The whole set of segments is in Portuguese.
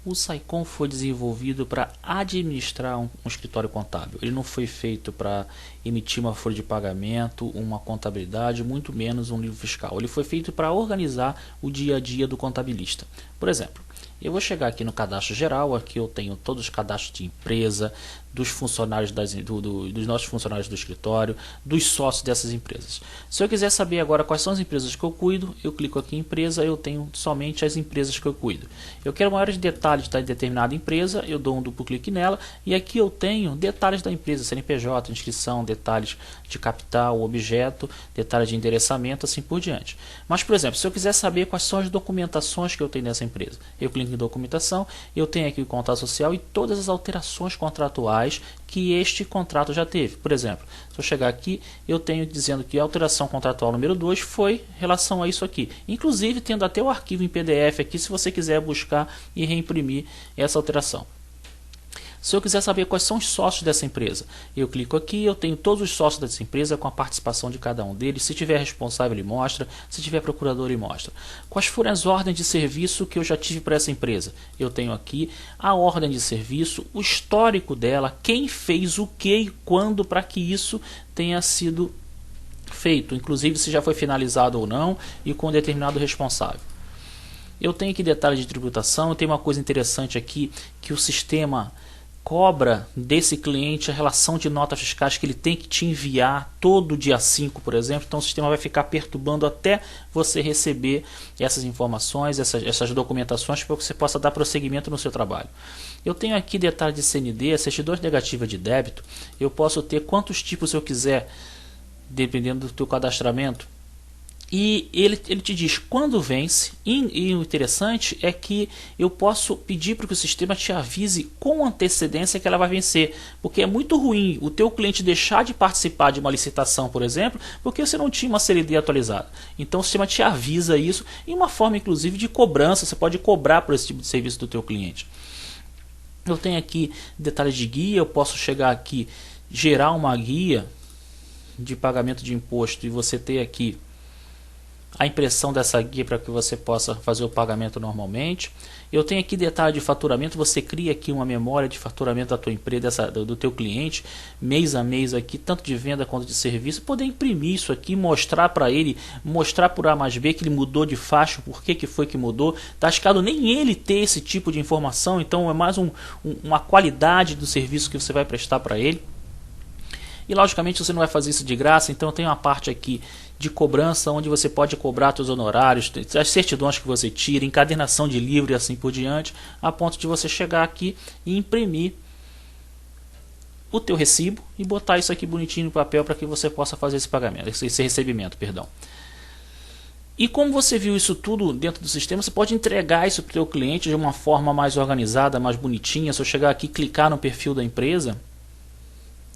O Saicom foi desenvolvido para administrar um escritório contábil. Ele não foi feito para emitir uma folha de pagamento, uma contabilidade, muito menos um livro fiscal. Ele foi feito para organizar o dia a dia do contabilista. Por exemplo, eu vou chegar aqui no cadastro geral, aqui eu tenho todos os cadastros de empresa, dos funcionários dos nossos funcionários do escritório, dos sócios dessas empresas. Se eu quiser saber agora quais são as empresas que eu cuido, eu clico aqui em empresa, eu tenho somente as empresas que eu cuido. Eu quero maiores detalhes da determinada empresa, eu dou um duplo clique nela e aqui eu tenho detalhes da empresa, CNPJ, inscrição, detalhes de capital, objeto, detalhes de endereçamento, assim por diante. Mas, por exemplo, se eu quiser saber quais são as documentações que eu tenho nessa empresa, eu clico em documentação, eu tenho aqui o contrato social e todas as alterações contratuais que este contrato já teve. Por exemplo, se eu chegar aqui, eu tenho dizendo que a alteração contratual número 2 foi em relação a isso aqui. Inclusive, tendo até o arquivo em PDF aqui, se você quiser buscar e reimprimir essa alteração. Se eu quiser saber quais são os sócios dessa empresa, eu clico aqui, eu tenho todos os sócios dessa empresa com a participação de cada um deles. Se tiver responsável, ele mostra. Se tiver procurador, ele mostra. Quais foram as ordens de serviço que eu já tive para essa empresa? Eu tenho aqui a ordem de serviço, o histórico dela, quem fez o que e quando para que isso tenha sido feito. Inclusive se já foi finalizado ou não e com determinado responsável. Eu tenho aqui detalhes de tributação. Eu tenho uma coisa interessante aqui que o sistema cobra desse cliente a relação de notas fiscais que ele tem que te enviar todo dia 5, por exemplo. Então o sistema vai ficar perturbando até você receber essas informações, essas documentações, para que você possa dar prosseguimento no seu trabalho. Eu tenho aqui detalhes de CND, certidões negativas de débito. Eu posso ter quantos tipos eu quiser, dependendo do teu cadastramento. E ele te diz quando vence, e o interessante é que eu posso pedir para que o sistema te avise com antecedência que ela vai vencer, porque é muito ruim o teu cliente deixar de participar de uma licitação, por exemplo, porque você não tinha uma CLD atualizada. Então o sistema te avisa isso, e uma forma inclusive de cobrança, você pode cobrar por esse tipo de serviço do teu cliente. Eu tenho aqui detalhes de guia, eu posso chegar aqui, gerar uma guia de pagamento de imposto e você ter aqui a impressão dessa guia para que você possa fazer o pagamento normalmente. Eu tenho aqui detalhe de faturamento, você cria aqui uma memória de faturamento da tua empresa, do teu cliente, mês a mês aqui, tanto de venda quanto de serviço, poder imprimir isso aqui, mostrar para ele, mostrar por A mais B que ele mudou de faixa, por que foi que mudou. Tá arriscado nem ele ter esse tipo de informação, então é mais uma qualidade do serviço que você vai prestar para ele. E logicamente você não vai fazer isso de graça, então tem uma parte aqui de cobrança, onde você pode cobrar seus honorários, as certidões que você tira, encadernação de livro e assim por diante, a ponto de você chegar aqui e imprimir o teu recibo e botar isso aqui bonitinho no papel para que você possa fazer esse pagamento, esse recebimento, perdão. E como você viu isso tudo dentro do sistema, você pode entregar isso para o teu cliente de uma forma mais organizada, mais bonitinha. Se eu chegar aqui e clicar no perfil da empresa,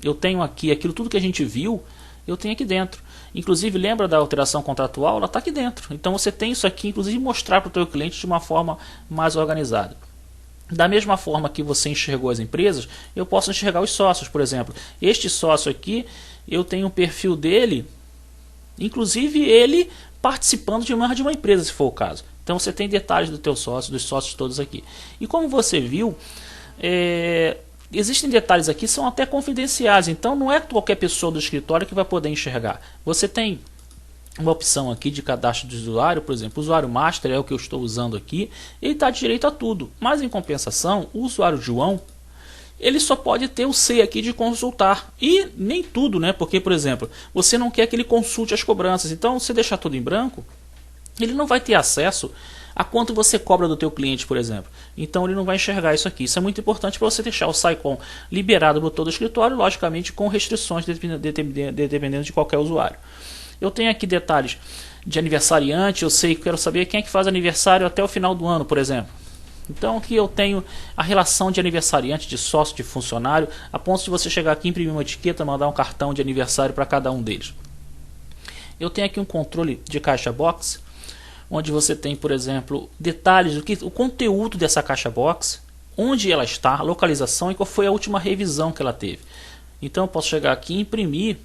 eu tenho aqui aquilo tudo que a gente viu, eu tenho aqui dentro. Inclusive, lembra da alteração contratual? Ela está aqui dentro. Então você tem isso aqui, inclusive mostrar para o teu cliente de uma forma mais organizada. Da mesma forma que você enxergou as empresas, eu posso enxergar os sócios, por exemplo. Este sócio aqui, eu tenho um perfil dele, inclusive ele participando de mais de uma empresa, se for o caso. Então você tem detalhes do teu sócio, dos sócios todos aqui. E como você viu, existem detalhes aqui que são até confidenciais, então não é qualquer pessoa do escritório que vai poder enxergar. Você tem uma opção aqui de cadastro de usuário, por exemplo, o usuário master é o que eu estou usando aqui, ele está direito a tudo, mas em compensação, o usuário João, ele só pode ter o C aqui de consultar, e nem tudo, né? Porque, por exemplo, você não quer que ele consulte as cobranças, então se deixar tudo em branco, ele não vai ter acesso a quanto você cobra do teu cliente, por exemplo. Então ele não vai enxergar isso aqui. Isso é muito importante para você deixar o Saicom liberado para todo o escritório, logicamente com restrições dependendo de qualquer usuário. Eu tenho aqui detalhes de aniversariante, eu sei que quero saber quem é que faz aniversário até o final do ano, por exemplo. Então aqui eu tenho a relação de aniversariante, de sócio, de funcionário, a ponto de você chegar aqui, imprimir uma etiqueta, mandar um cartão de aniversário para cada um deles. Eu tenho aqui um controle de caixa box, onde você tem, por exemplo, detalhes o conteúdo dessa caixa box, onde ela está, a localização e qual foi a última revisão que ela teve. Então eu posso chegar aqui e imprimir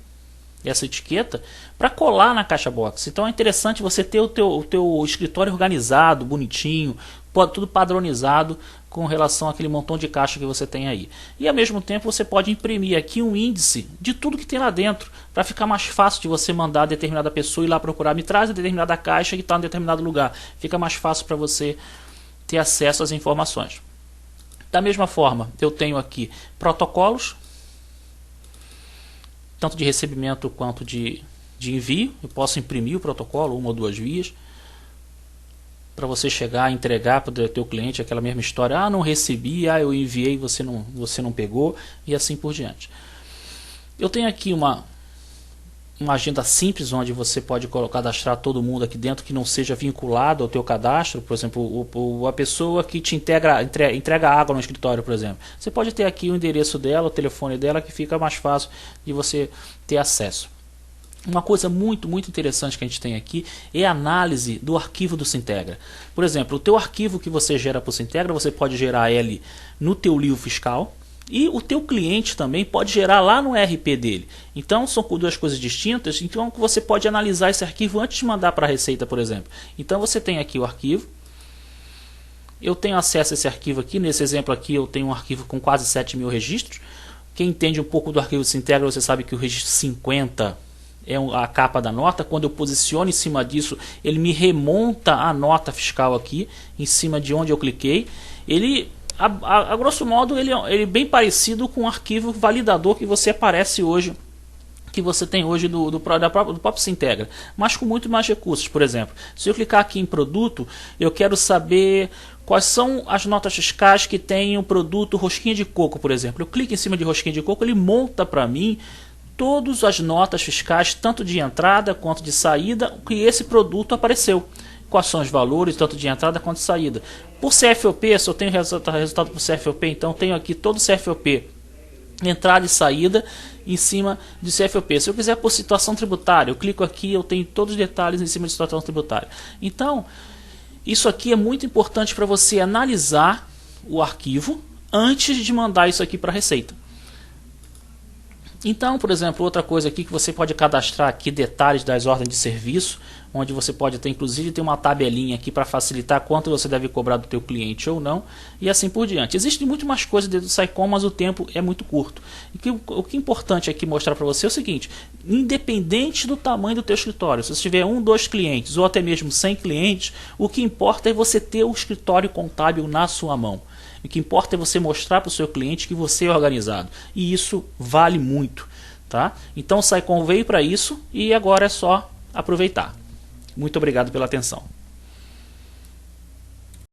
essa etiqueta para colar na caixa box. Então é interessante você ter o teu escritório organizado, bonitinho, tudo padronizado com relação àquele montão de caixa que você tem aí. E ao mesmo tempo você pode imprimir aqui um índice de tudo que tem lá dentro, para ficar mais fácil de você mandar a determinada pessoa ir lá procurar, me traz a determinada caixa que está em determinado lugar. Fica mais fácil para você ter acesso às informações. Da mesma forma, eu tenho aqui protocolos, tanto de recebimento quanto de envio. Eu posso imprimir o protocolo, uma ou duas vias, para você chegar e entregar para o teu cliente aquela mesma história. Ah, não recebi, eu enviei, você não pegou, e assim por diante. Eu tenho aqui uma agenda simples, onde você pode cadastrar todo mundo aqui dentro que não seja vinculado ao teu cadastro. Por exemplo, a pessoa que te entrega água no escritório, por exemplo. Você pode ter aqui o endereço dela, o telefone dela, que fica mais fácil de você ter acesso. Uma coisa muito interessante que a gente tem aqui é a análise do arquivo do Sintegra. Por exemplo, o teu arquivo que você gera para o Sintegra, você pode gerar ele no teu livro fiscal, e o teu cliente também pode gerar lá no ERP dele. Então são duas coisas distintas. Então você pode analisar esse arquivo antes de mandar para a Receita, por exemplo. Então você tem aqui o arquivo. Eu tenho acesso a esse arquivo aqui. Nesse exemplo aqui eu tenho um arquivo com quase 7.000 registros. Quem entende um pouco do arquivo do Sintegra, você sabe que o registro 50 é a capa da nota. Quando eu posiciono em cima disso, ele me remonta a nota fiscal aqui, em cima de onde eu cliquei. Ele, a grosso modo, ele é bem parecido com o arquivo validador que você aparece hoje, que você tem hoje do próprio Sintegra, mas com muito mais recursos. Por exemplo, se eu clicar aqui em produto, eu quero saber quais são as notas fiscais que tem o produto rosquinha de coco, por exemplo. Eu clico em cima de rosquinha de coco, ele monta para mim todas as notas fiscais, tanto de entrada quanto de saída, que esse produto apareceu. Quais são os valores, tanto de entrada quanto de saída. Por CFOP, se eu tenho resultado por CFOP, então tenho aqui todo o CFOP, entrada e saída, em cima de CFOP. Se eu quiser por situação tributária, eu clico aqui, eu tenho todos os detalhes em cima de situação tributária. Então, isso aqui é muito importante para você analisar o arquivo antes de mandar isso aqui para a Receita. Então, por exemplo, outra coisa aqui que você pode cadastrar aqui detalhes das ordens de serviço, onde você pode ter, inclusive, ter uma tabelinha aqui para facilitar quanto você deve cobrar do teu cliente ou não, e assim por diante. Existem muito mais coisas dentro do SciComm, mas o tempo é muito curto. E o que é importante aqui mostrar para você é o seguinte: independente do tamanho do teu escritório, se você tiver 1, 2 clientes ou até mesmo 100 clientes, o que importa é você ter o escritório contábil na sua mão. O que importa é você mostrar para o seu cliente que você é organizado. E isso vale muito. Tá? Então o SciComm veio para isso e agora é só aproveitar. Muito obrigado pela atenção.